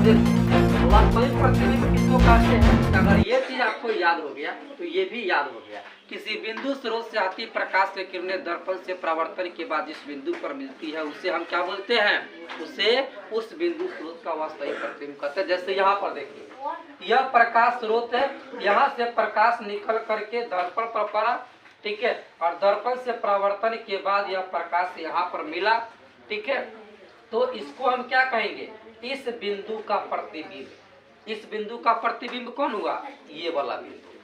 देखो वास्तविक प्रतिबिंब किसको कहते हैं? अगर ये चीज आपको याद हो गया तो ये भी याद हो गया। किसी बिंदु स्रोत से आती प्रकाश की किरणें दर्पण से परावर्तन के बाद जिस बिंदु पर मिलती है उसे हम क्या बोलते हैं? उसे उस बिंदु स्रोत का वास्तविक प्रतिबिंब कहते हैं। जैसे यहाँ पर देखिए, यह प्रकाश स्रोत है, यहाँ से प्रकाश निकल करके दर्पण पर पड़ा, ठीक है, और दर्पण से परावर्तन के बाद यह प्रकाश यहाँ पर मिला, ठीक है, तो इसको हम क्या कहेंगे? इस बिंदु का प्रतिबिंब। इस बिंदु का प्रतिबिंब कौन हुआ? ये वाला बिंदु।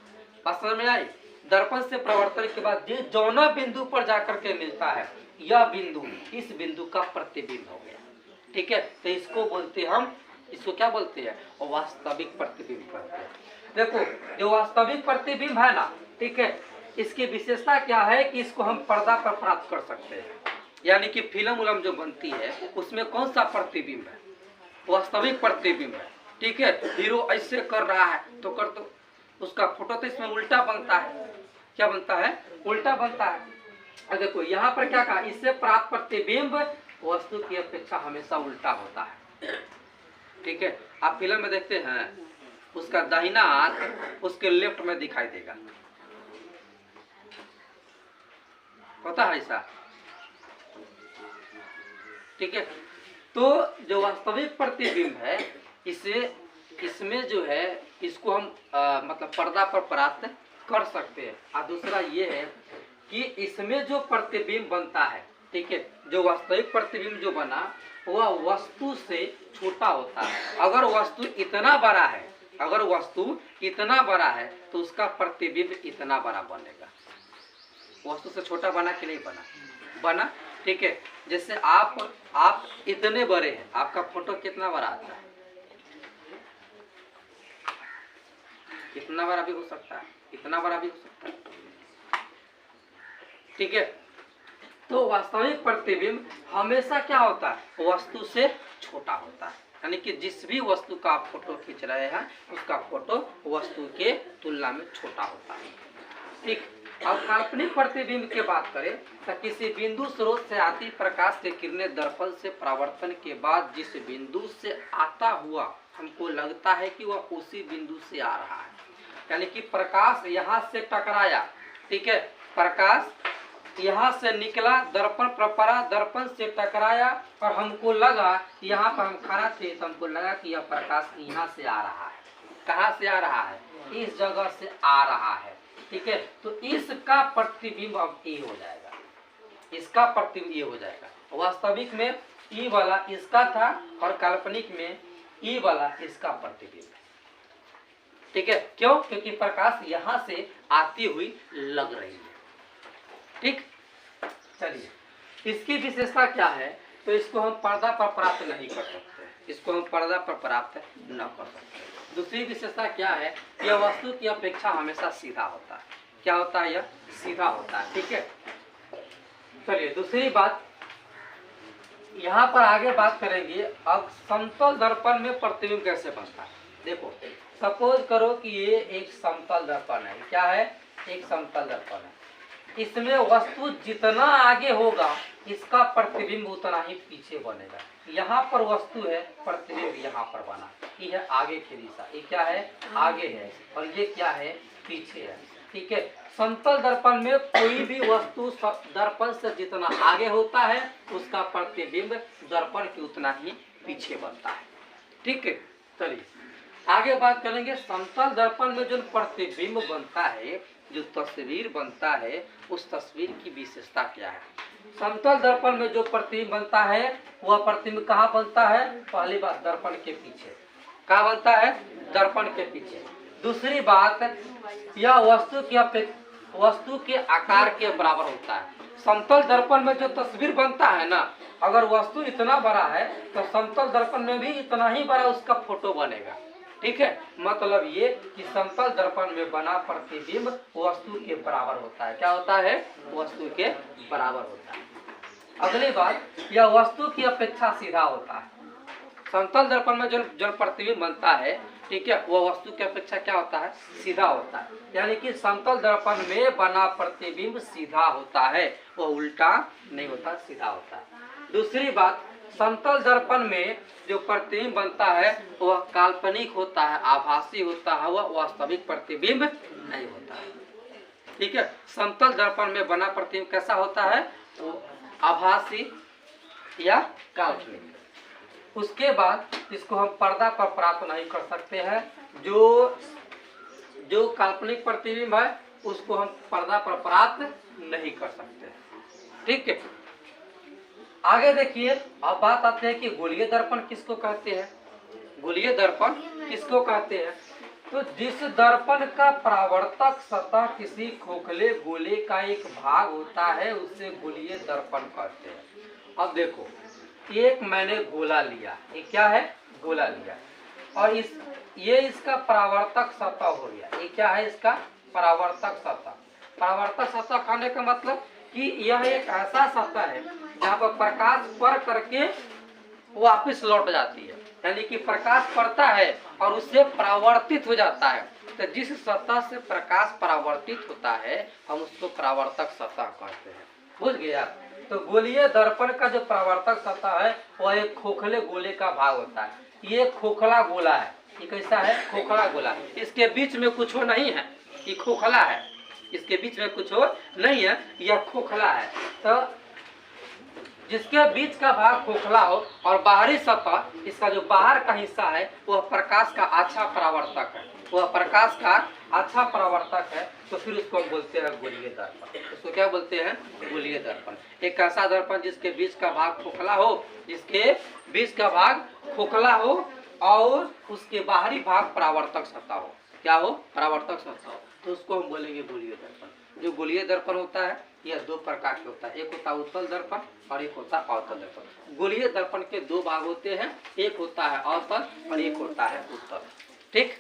बात समझ में आई? दर्पण से परावर्तन के बाद जिस जौना बिंदु पर जाकर के मिलता है यह बिंदु इस बिंदु का प्रतिबिंब हो गया, ठीक है। तो इसको बोलते हम, इसको क्या बोलते हैं? वास्तविक प्रतिबिंब कहते हैं। देखो जो वास्तविक प्रतिबिंब है ना, ठीक है, इसकी विशेषता क्या है कि इसको हम पर्दा पर प्राप्त कर सकते हैं। यानी कि फिल्म उलम जो बनती है उसमें कौन सा प्रतिबिंब है? वास्तविक प्रतिबिंब है, ठीक है। हीरो ऐसे कर रहा है तो कर दो, उसका फोटो तो इसमें उल्टा बनता है। क्या बनता है? उल्टा बनता है। और देखो यहाँ पर क्या कहा? इससे प्राप्त प्रतिबिंब वस्तु की अपेक्षा हमेशा उल्टा होता है, ठीक है। आप फिल्म में देखते हैं उसका दाहिना हाथ उसके लेफ्ट में दिखाई देगा, पता है ऐसा, ठीक है। तो जो वास्तविक प्रतिबिंब है इसमें जो है इसको हम मतलब पर्दा पर प्राप्त कर सकते हैं। और दूसरा ये है कि इसमें जो प्रतिबिंब बनता है, ठीक है, जो वास्तविक प्रतिबिंब जो बना वह वस्तु से छोटा होता है। अगर वस्तु इतना बड़ा है, अगर वस्तु इतना बड़ा है तो उसका प्रतिबिंब इतना बड़ा बनेगा। वस्तु से छोटा बना कि नहीं बना? बना, ठीक है। जैसे आप इतने बड़े हैं, आपका फोटो कितना बड़ा आता है? इतना बड़ा भी हो सकता है, इतना बड़ा भी हो सकता है, ठीक है। तो वास्तविक प्रतिबिंब हमेशा क्या होता है? वस्तु से छोटा होता है। यानी कि जिस भी वस्तु का आप फोटो खींच रहे हैं उसका फोटो वस्तु के तुलना में छोटा होता है, ठीक। अब काल्पनिक प्रतिबिंब की बात करें तो किसी बिंदु स्रोत से आती प्रकाश की किरणें दर्पण से परावर्तन के बाद जिस बिंदु से आता हुआ हमको लगता है कि वह उसी बिंदु से आ रहा है। यानी कि प्रकाश यहाँ से टकराया, ठीक है, प्रकाश यहाँ से निकला, दर्पण पर पड़ा, दर्पण से टकराया और हमको लगा, यहाँ पर हम खड़ा थे तो हमको लगा कि यह प्रकाश यहाँ से आ रहा है। कहाँ से आ रहा है? इस जगह से आ रहा है, ठीक है। तो इसका प्रतिबिंब अब ए हो जाएगा, इसका प्रतिबिंब ये हो जाएगा। वास्तविक में ई वाला इसका था और काल्पनिक में ई वाला इसका प्रतिबिंब है, ठीक है। क्यों? क्योंकि प्रकाश यहाँ से आती हुई लग रही है, ठीक। चलिए इसकी विशेषता क्या है? तो इसको हम पर्दा पर प्राप्त नहीं कर सकते, इसको हम पर्दा पर प्राप्त न कर सकते। दूसरी विशेषता क्या है? यह वस्तु की अपेक्षा हमेशा सीधा होता है। क्या होता है? यह सीधा होता है, ठीक है। चलिए दूसरी बात यहाँ पर आगे बात करेंगे। अब समतल दर्पण में प्रतिबिंब कैसे बनता है? देखो सपोज करो कि ये एक समतल दर्पण है। क्या है? एक समतल दर्पण है। इसमें वस्तु जितना आगे होगा इसका प्रतिबिंब उतना ही पीछे बनेगा। यहाँ पर वस्तु है, प्रतिबिंब यहाँ पर बना, ये है आगे की दिशा, ये क्या है? आगे है, और ये क्या है? पीछे है, ठीक है। समतल दर्पण में कोई भी वस्तु दर्पण से जितना आगे होता है उसका प्रतिबिंब दर्पण के उतना ही पीछे बनता है, ठीक है। चलिए आगे बात करेंगे। समतल दर्पण में जो प्रतिबिंब बनता है, जो तस्वीर बनता है, उस तस्वीर की विशेषता क्या है? समतल दर्पण में जो प्रतिबिंब बनता है वह प्रतिबिंब कहाँ बनता है? पहली बात दर्पण के पीछे। कहाँ बनता है? दर्पण के पीछे। दूसरी बात यह वस्तु के आकार के बराबर होता है। समतल दर्पण में जो तस्वीर बनता है ना, अगर वस्तु इतना बड़ा है तो समतल दर्पण में भी इतना ही बड़ा उसका फोटो बनेगा, ठीक है। मतलब ये कि समतल दर्पण में बना प्रतिबिंब वस्तु के बराबर होता है। क्या होता है? वस्तु के बराबर होता है। अगली बात, यह वस्तु की अपेक्षा सीधा होता है। समतल दर्पण में जो प्रतिबिंब बनता है, ठीक है, वह वस्तु की अपेक्षा क्या होता है? सीधा होता है। यानी कि समतल दर्पण में बना प्रतिबिंब सीधा होता है, वह उल्टा नहीं होता, सीधा होता है। दूसरी बात, समतल दर्पण में जो प्रतिबिंब बनता है वह काल्पनिक होता है, आभासी होता है, वह वास्तविक प्रतिबिंब नहीं होता है। ठीक है, समतल दर्पण में बना प्रतिबिंब कैसा होता है? वो आभासी या काल्पनिक। उसके बाद इसको हम पर्दा पर प्राप्त नहीं कर सकते हैं। जो काल्पनिक प्रतिबिंब है उसको हम पर्दा पर प्राप्त नहीं कर सकते। ठीक है, आगे देखिए, अब बात आते हैं कि गोलीय दर्पण किसको कहते हैं। गोलीय दर्पण किसको कहते हैं? तो जिस दर्पण का परावर्तक सतह किसी खोखले गोले का एक भाग होता है उसे गोलीय दर्पण कहते हैं। अब देखो, एक मैंने गोला लिया, ये क्या है? गोला लिया, और ये इसका परावर्तक सतह हो गया। ये क्या है? इसका परावर्तक सतह। परावर्तक सतह कहने का मतलब कि यह एक ऐसा सतह है जहाँ पर प्रकाश पर करके वापस लौट जाती है, यानी कि प्रकाश पड़ता है और उससे परावर्तित हो जाता है। तो जिस सतह से प्रकाश परावर्तित होता है हम उसको परावर्तक सतह कहते हैं। बुझ गया? तो गोलीय दर्पण का जो परावर्तक सतह है वह एक खोखले गोले का भाग होता है। ये खोखला गोला है। ये कैसा है? खोखला गोला। इसके बीच में कुछ नहीं है, ये खोखला है, इसके बीच में कुछ नहीं है, यह खोखला है। तो जिसके बीच का भाग खोखला हो और बाहरी सतह, इसका जो बाहर का हिस्सा है वह प्रकाश का अच्छा परावर्तक है, वह प्रकाश का अच्छा परावर्तक है, तो फिर उसको हम बोलते हैं गोलीय दर्पण। उसको क्या बोलते हैं? गोलीय दर्पण। एक ऐसा दर्पण जिसके बीच का भाग खोखला हो, जिसके बीच का भाग खोखला हो और उसके बाहरी भाग परावर्तक सतह हो। क्या हो? परावर्तक सतह हो, तो उसको हम बोलेंगे गोलीय दर्पण। जो गोलीय दर्पण होता है यह दो प्रकार के होता है, एक होता है उत्तल दर्पण और एक होता है अवतल दर्पण। गोलीय दर्पण के दो भाग होते हैं, एक होता है अवतल और एक होता है उत्तल। ठीक।